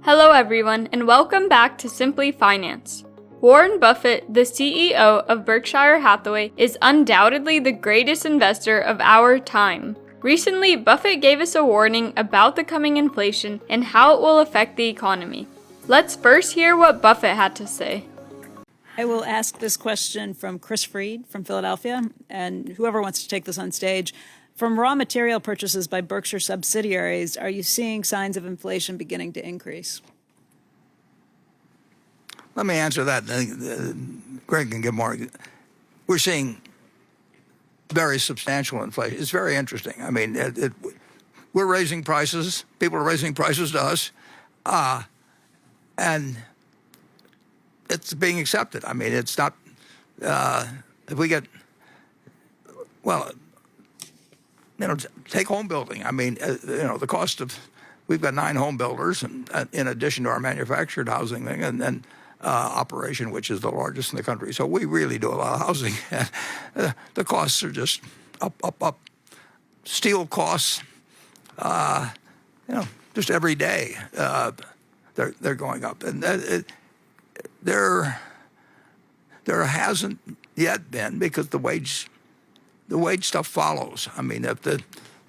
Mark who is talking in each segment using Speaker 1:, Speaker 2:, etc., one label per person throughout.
Speaker 1: Hello everyone, and welcome back to Simply Finance. Warren Buffett, the CEO of Berkshire Hathaway, is undoubtedly the greatest investor of our time. Recently, Buffett gave us a warning about the coming inflation and how it will affect the economy. Let's first hear what Buffett had to say.
Speaker 2: I will ask this question from Chris Freed from Philadelphia, and whoever wants to take this on stage. From raw material purchases by Berkshire subsidiaries, are you seeing signs of inflation beginning to increase?
Speaker 3: Let me answer that. Greg can give more. We're seeing very substantial inflation. It's very interesting. I mean, we're raising prices. People are raising prices to us, and it's being accepted. I mean, it's not. If we get, well, take home building. I mean, the cost of, we've got 9 home builders, and in addition to our manufactured housing thing, and then operation, which is the largest in the country. So we really do a lot of housing. The costs are just up. Steel costs, just every day, they're going up, and there hasn't yet been, because the wage stuff follows. I mean, if the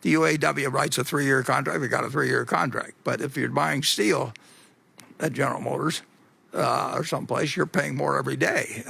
Speaker 3: UAW writes a 3-year contract, we got a 3-year contract. But if you're buying steel at General Motors or someplace, you're paying more every day.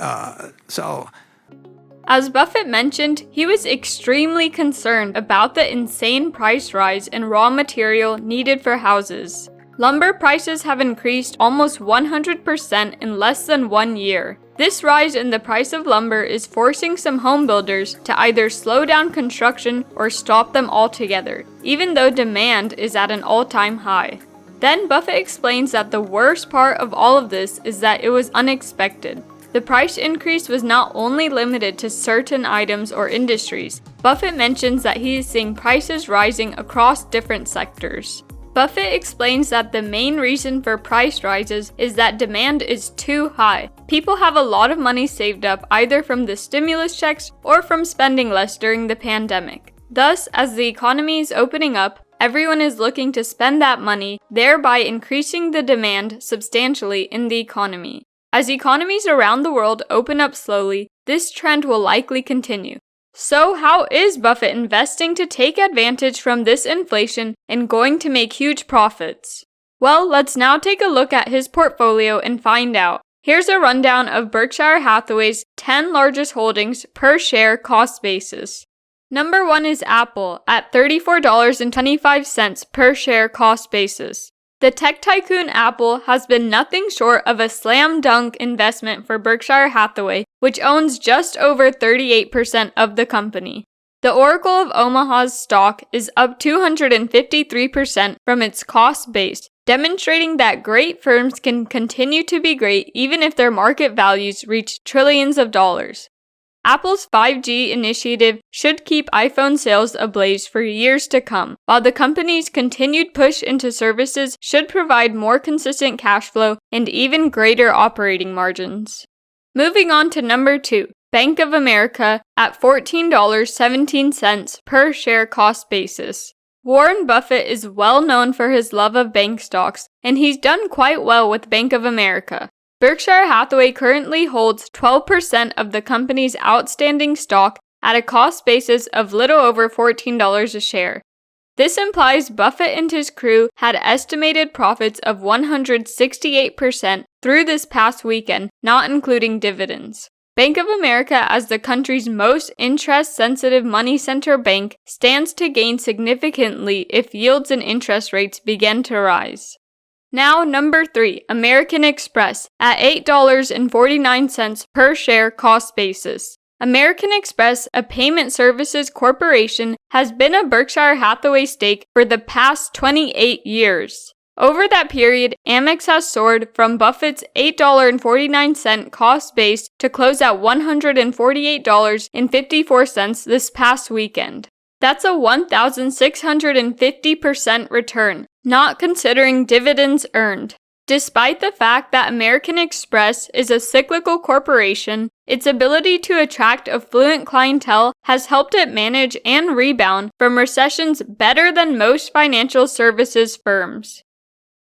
Speaker 1: As Buffett mentioned, he was extremely concerned about the insane price rise in raw material needed for houses. Lumber prices have increased almost 100% in less than 1 year. This rise in the price of lumber is forcing some home builders to either slow down construction or stop them altogether, even though demand is at an all-time high. Then Buffett explains that the worst part of all of this is that it was unexpected. The price increase was not only limited to certain items or industries. Buffett mentions that he is seeing prices rising across different sectors. Buffett explains that the main reason for price rises is that demand is too high. People have a lot of money saved up either from the stimulus checks or from spending less during the pandemic. Thus, as the economy is opening up, everyone is looking to spend that money, thereby increasing the demand substantially in the economy. As economies around the world open up slowly, this trend will likely continue. So how is Buffett investing to take advantage from this inflation and going to make huge profits? Well, let's now take a look at his portfolio and find out. Here's a rundown of Berkshire Hathaway's 10 largest holdings per share cost basis. Number 1 is Apple at $34.25 per share cost basis. The tech tycoon Apple has been nothing short of a slam dunk investment for Berkshire Hathaway, which owns just over 38% of the company. The Oracle of Omaha's stock is up 253% from its cost base, demonstrating that great firms can continue to be great even if their market values reach trillions of dollars. Apple's 5G initiative should keep iPhone sales ablaze for years to come, while the company's continued push into services should provide more consistent cash flow and even greater operating margins. Moving on to number 2, Bank of America at $14.17 per share cost basis. Warren Buffett is well known for his love of bank stocks, and he's done quite well with Bank of America. Berkshire Hathaway currently holds 12% of the company's outstanding stock at a cost basis of little over $14 a share. This implies Buffett and his crew had estimated profits of 168% through this past weekend, not including dividends. Bank of America, as the country's most interest-sensitive money center bank, stands to gain significantly if yields and interest rates begin to rise. Now, number 3, American Express at $8.49 per share cost basis. American Express, a payment services corporation, has been a Berkshire Hathaway stake for the past 28 years. Over that period, Amex has soared from Buffett's $8.49 cost base to close at $148.54 this past weekend. That's a 1,650% return, not considering dividends earned. Despite the fact that American Express is a cyclical corporation, its ability to attract affluent clientele has helped it manage and rebound from recessions better than most financial services firms.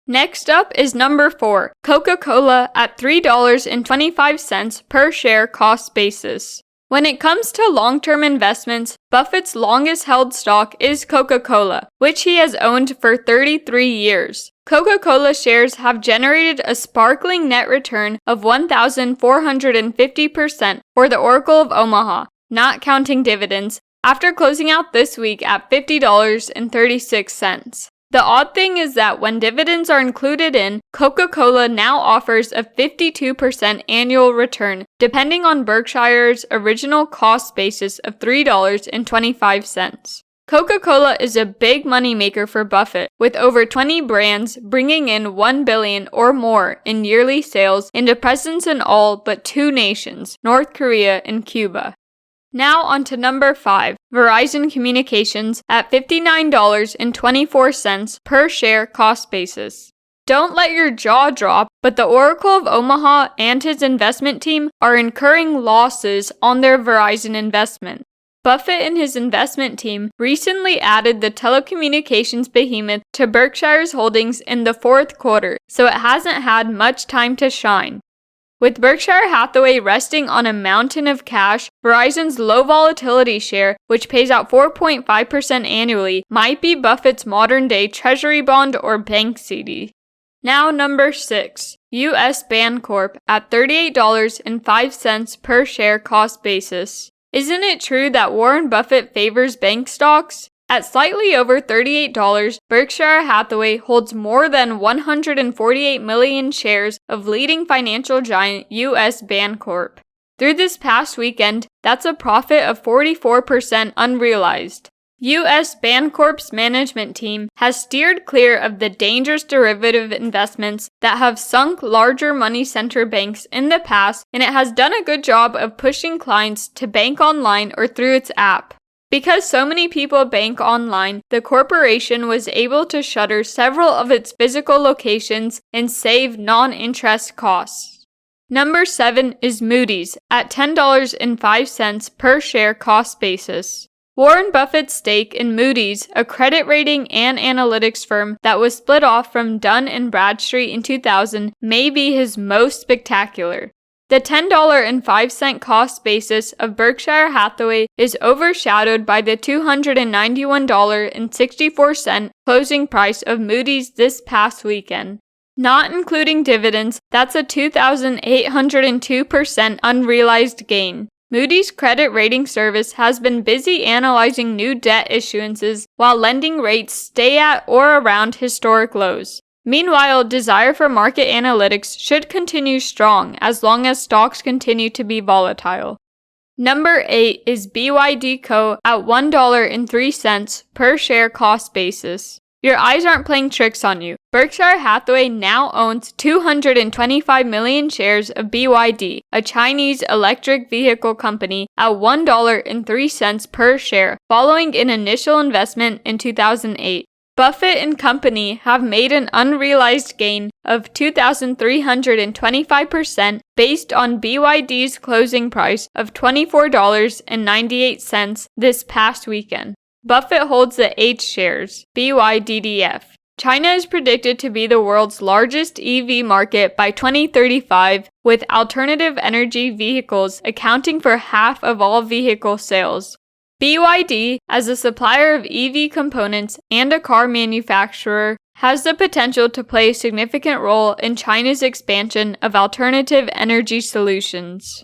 Speaker 1: Next up is number 4, CocaCola at $3.25 per share cost basis. When it comes to long-term investments, Buffett's longest-held stock is Coca-Cola, which he has owned for 33 years. Coca-Cola shares have generated a sparkling net return of 1,450% for the Oracle of Omaha, not counting dividends, after closing out this week at $50.36. The odd thing is that when dividends are included in, Coca-Cola now offers a 52% annual return, depending on Berkshire's original cost basis of $3.25. Coca-Cola is a big moneymaker for Buffett, with over 20 brands bringing in $1 billion or more in yearly sales and a presence in all but 2 nations, North Korea and Cuba. Now on to number 5, Verizon Communications at $59.24 per share cost basis. Don't let your jaw drop, but the Oracle of Omaha and his investment team are incurring losses on their Verizon investment. Buffett and his investment team recently added the telecommunications behemoth to Berkshire's holdings in the 4th quarter, so it hasn't had much time to shine. With Berkshire Hathaway resting on a mountain of cash, Verizon's low volatility share, which pays out 4.5% annually, might be Buffett's modern-day treasury bond or bank CD. Now number 6, U.S. Bancorp at $38.05 per share cost basis. Isn't it true that Warren Buffett favors bank stocks? At slightly over $38, Berkshire Hathaway holds more than 148 million shares of leading financial giant U.S. Bancorp. Through this past weekend, that's a profit of 44% unrealized. U.S. Bancorp's management team has steered clear of the dangerous derivative investments that have sunk larger money center banks in the past, and it has done a good job of pushing clients to bank online or through its app. Because so many people bank online, the corporation was able to shutter several of its physical locations and save non-interest costs. Number 7 is Moodys at $10.05 per share cost basis. Warren Buffett's stake in Moodys, a credit rating and analytics firm that was split off from Dun & Bradstreet in 2000, may be his most spectacular. The $10.05 cost basis of Berkshire Hathaway is overshadowed by the $291.64 closing price of Moodys this past weekend. Not including dividends, that's a 2,802% unrealized gain. Moody's credit rating service has been busy analyzing new debt issuances while lending rates stay at or around historic lows. Meanwhile, desire for market analytics should continue strong as long as stocks continue to be volatile. Number 8 is BYD Co. at $1.03 per share cost basis. Your eyes aren't playing tricks on you. Berkshire Hathaway now owns 225 million shares of BYD, a Chinese electric vehicle company, at $1.03 per share, following an initial investment in 2008. Buffett and company have made an unrealized gain of 2,325% based on BYD's closing price of $24.98 this past weekend. Buffett holds the H shares, BYDDF. China is predicted to be the world's largest EV market by 2035, with alternative energy vehicles accounting for half of all vehicle sales. BYD, as a supplier of EV components and a car manufacturer, has the potential to play a significant role in China's expansion of alternative energy solutions.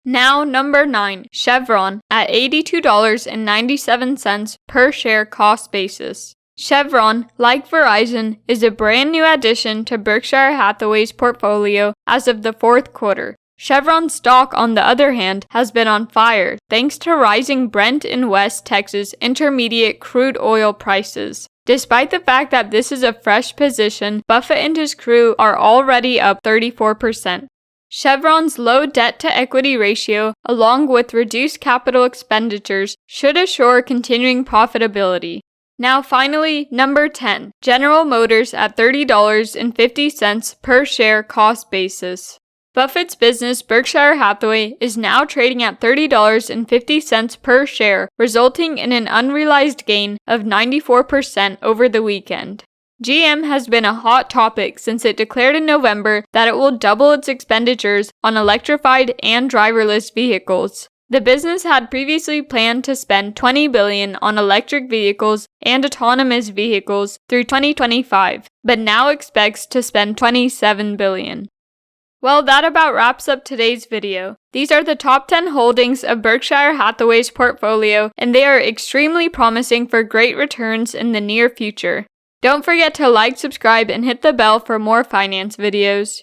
Speaker 1: Now, number 9, Chevron at $82.97 per share cost basis. Chevron, like Verizon, is a brand new addition to Berkshire Hathaway's portfolio as of the 4th quarter. Chevron stock, on the other hand, has been on fire thanks to rising Brent and West Texas Intermediate crude oil prices. Despite the fact that this is a fresh position, Buffett and his crew are already up 34%. Chevron's low debt-to-equity ratio, along with reduced capital expenditures, should assure continuing profitability. Now finally, number 10, General Motors at $30.50 per share cost basis. Buffett's business, Berkshire Hathaway, is now trading at $30.50 per share, resulting in an unrealized gain of 94% over the weekend. GM has been a hot topic since it declared in November that it will double its expenditures on electrified and driverless vehicles. The business had previously planned to spend $20 billion on electric vehicles and autonomous vehicles through 2025, but now expects to spend $27 billion. Well, that about wraps up today's video. These are the top 10 holdings of Berkshire Hathaway's portfolio, and they are extremely promising for great returns in the near future. Don't forget to like, subscribe, and hit the bell for more finance videos.